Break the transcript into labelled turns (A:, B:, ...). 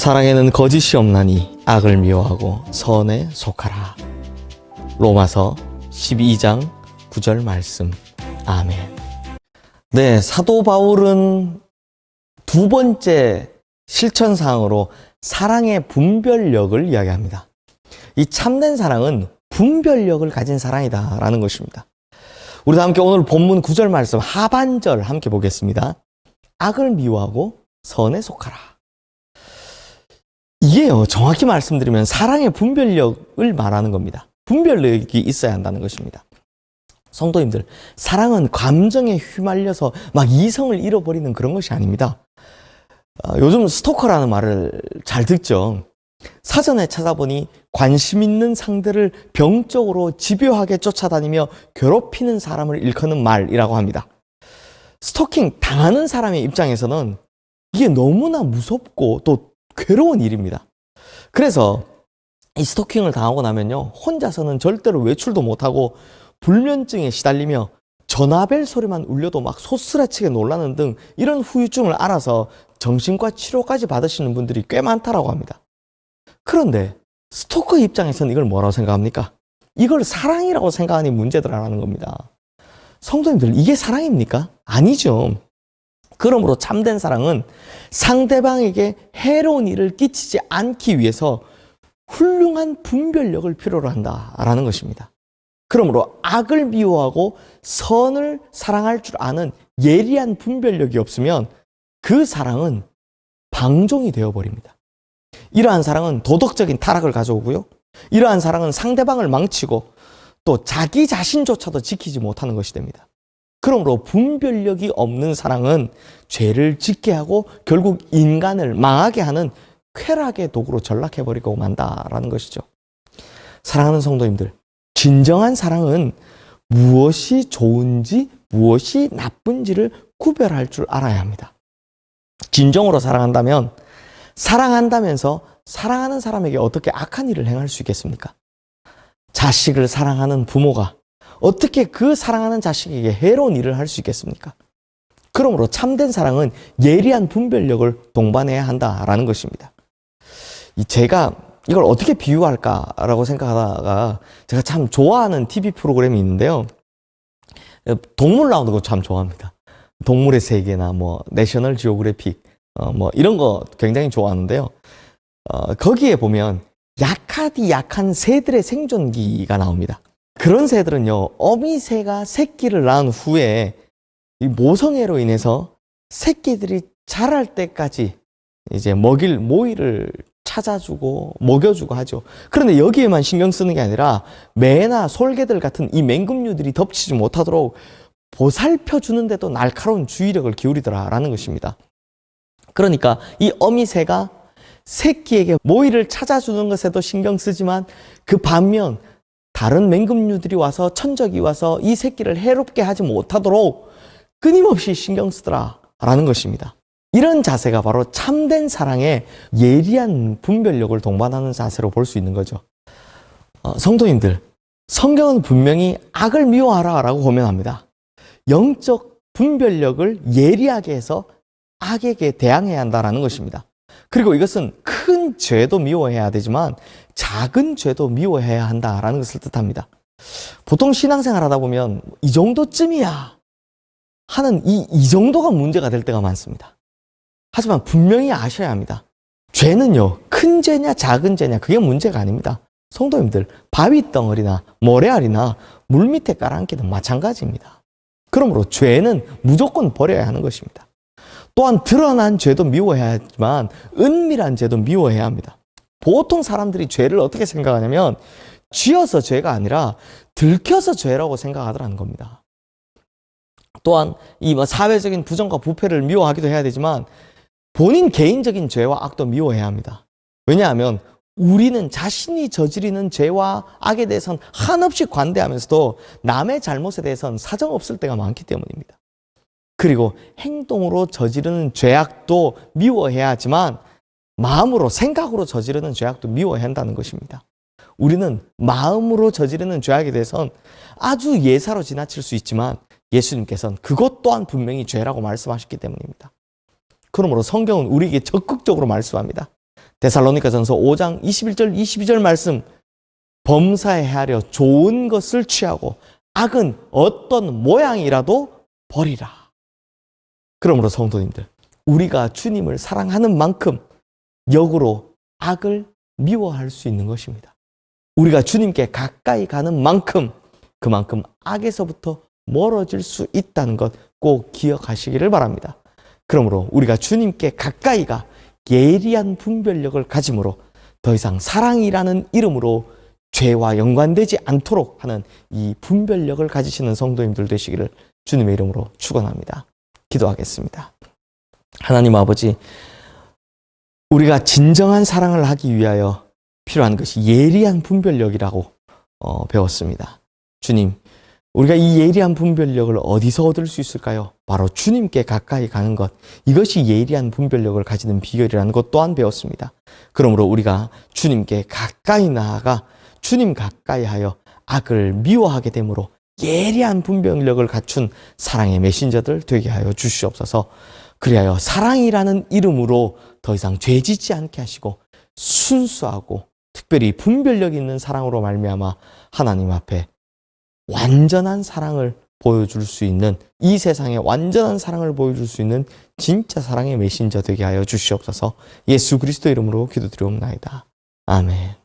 A: 사랑에는 거짓이 없나니 악을 미워하고 선에 속하라. 로마서 12장 9절 말씀. 아멘. 네, 사도 바울은 두 번째 실천사항으로 사랑의 분별력을 이야기합니다. 이 참된 사랑은 분별력을 가진 사랑이다 라는 것입니다. 우리도 함께 오늘 본문 9절 말씀 하반절 함께 보겠습니다. 악을 미워하고 선에 속하라. 이게요, 정확히 말씀드리면 사랑의 분별력을 말하는 겁니다. 분별력이 있어야 한다는 것입니다. 성도님들, 사랑은 감정에 휘말려서 막 이성을 잃어버리는 그런 것이 아닙니다. 요즘 스토커라는 말을 잘 듣죠. 사전에 찾아보니 관심 있는 상대를 병적으로 집요하게 쫓아다니며 괴롭히는 사람을 일컫는 말이라고 합니다. 스토킹 당하는 사람의 입장에서는 이게 너무나 무섭고 또 괴로운 일입니다. 그래서 이 스토킹을 당하고 나면요, 혼자서는 절대로 외출도 못하고 불면증에 시달리며 전화벨 소리만 울려도 막 소스라치게 놀라는 등 이런 후유증을 알아서 정신과 치료까지 받으시는 분들이 꽤 많다라고 합니다. 그런데 스토커 입장에서는 이걸 뭐라고 생각합니까? 이걸 사랑이라고 생각하니 문제더라라는 겁니다. 성도님들, 이게 사랑입니까? 아니죠. 그러므로 참된 사랑은 상대방에게 해로운 일을 끼치지 않기 위해서 훌륭한 분별력을 필요로 한다라는 것입니다. 그러므로 악을 미워하고 선을 사랑할 줄 아는 예리한 분별력이 없으면 그 사랑은 방종이 되어버립니다. 이러한 사랑은 도덕적인 타락을 가져오고요. 이러한 사랑은 상대방을 망치고 또 자기 자신조차도 지키지 못하는 것이 됩니다. 그러므로 분별력이 없는 사랑은 죄를 짓게 하고 결국 인간을 망하게 하는 쾌락의 도구로 전락해버리고 만다라는 것이죠. 사랑하는 성도님들, 진정한 사랑은 무엇이 좋은지 무엇이 나쁜지를 구별할 줄 알아야 합니다. 진정으로 사랑한다면 사랑한다면서 사랑하는 사람에게 어떻게 악한 일을 행할 수 있겠습니까? 자식을 사랑하는 부모가 어떻게 그 사랑하는 자식에게 해로운 일을 할 수 있겠습니까? 그러므로 참된 사랑은 예리한 분별력을 동반해야 한다라는 것입니다. 제가 이걸 어떻게 비유할까라고 생각하다가 제가 참 좋아하는 TV 프로그램이 있는데요. 동물 나오는 거 참 좋아합니다. 동물의 세계나 내셔널 지오그래픽 이런 거 굉장히 좋아하는데요. 거기에 보면 약하디 약한 새들의 생존기가 나옵니다. 그런 새들은요, 어미새가 새끼를 낳은 후에 이 모성애로 인해서 새끼들이 자랄 때까지 이제 먹일 모이를 찾아주고 먹여주고 하죠. 그런데 여기에만 신경 쓰는 게 아니라 매나 솔개들 같은 이 맹금류들이 덮치지 못하도록 보살펴주는데도 날카로운 주의력을 기울이더라라는 것입니다. 그러니까 이 어미새가 새끼에게 모이를 찾아주는 것에도 신경 쓰지만 그 반면 다른 맹금류들이 와서 천적이 와서 이 새끼를 해롭게 하지 못하도록 끊임없이 신경 쓰더라라는 것입니다. 이런 자세가 바로 참된 사랑의 예리한 분별력을 동반하는 자세로 볼 수 있는 거죠. 성도님들, 성경은 분명히 악을 미워하라 라고 고면합니다. 영적 분별력을 예리하게 해서 악에게 대항해야 한다는 것입니다. 그리고 이것은 큰 죄도 미워해야 되지만 작은 죄도 미워해야 한다라는 것을 뜻합니다. 보통 신앙생활 하다 보면 이 정도쯤이야 하는 이 정도가 문제가 될 때가 많습니다. 하지만 분명히 아셔야 합니다. 죄는요, 큰 죄냐 작은 죄냐 그게 문제가 아닙니다. 성도님들, 바위덩어리나 모래알이나 물밑에 깔아앉기는 마찬가지입니다. 그러므로 죄는 무조건 버려야 하는 것입니다. 또한 드러난 죄도 미워해야 하지만 은밀한 죄도 미워해야 합니다. 보통 사람들이 죄를 어떻게 생각하냐면 쥐어서 죄가 아니라 들켜서 죄라고 생각하더라는 겁니다. 또한 이 사회적인 부정과 부패를 미워하기도 해야 되지만 본인 개인적인 죄와 악도 미워해야 합니다. 왜냐하면 우리는 자신이 저지르는 죄와 악에 대해서는 한없이 관대하면서도 남의 잘못에 대해서는 사정없을 때가 많기 때문입니다. 그리고 행동으로 저지르는 죄악도 미워해야 하지만 마음으로, 생각으로 저지르는 죄악도 미워해야 한다는 것입니다. 우리는 마음으로 저지르는 죄악에 대해서는 아주 예사로 지나칠 수 있지만 예수님께서는 그것 또한 분명히 죄라고 말씀하셨기 때문입니다. 그러므로 성경은 우리에게 적극적으로 말씀합니다. 데살로니가전서 5장 21절 22절 말씀, 범사에 헤아려 좋은 것을 취하고 악은 어떤 모양이라도 버리라. 그러므로 성도님들, 우리가 주님을 사랑하는 만큼 역으로 악을 미워할 수 있는 것입니다. 우리가 주님께 가까이 가는 만큼 그만큼 악에서부터 멀어질 수 있다는 것 꼭 기억하시기를 바랍니다. 그러므로 우리가 주님께 가까이 가 예리한 분별력을 가짐으로 더 이상 사랑이라는 이름으로 죄와 연관되지 않도록 하는 이 분별력을 가지시는 성도님들 되시기를 주님의 이름으로 축원합니다. 기도하겠습니다. 하나님 아버지, 우리가 진정한 사랑을 하기 위하여 필요한 것이 예리한 분별력이라고 배웠습니다. 주님, 우리가 이 예리한 분별력을 어디서 얻을 수 있을까요? 바로 주님께 가까이 가는 것, 이것이 예리한 분별력을 가지는 비결이라는 것 또한 배웠습니다. 그러므로 우리가 주님께 가까이 나아가 주님 가까이 하여 악을 미워하게 되므로 예리한 분별력을 갖춘 사랑의 메신저들 되게 하여 주시옵소서. 그리하여 사랑이라는 이름으로 더 이상 죄짓지 않게 하시고 순수하고 특별히 분별력 있는 사랑으로 말미암아 하나님 앞에 완전한 사랑을 보여줄 수 있는, 이 세상에 완전한 사랑을 보여줄 수 있는 진짜 사랑의 메신저 되게 하여 주시옵소서. 예수 그리스도 이름으로 기도드리옵나이다. 아멘.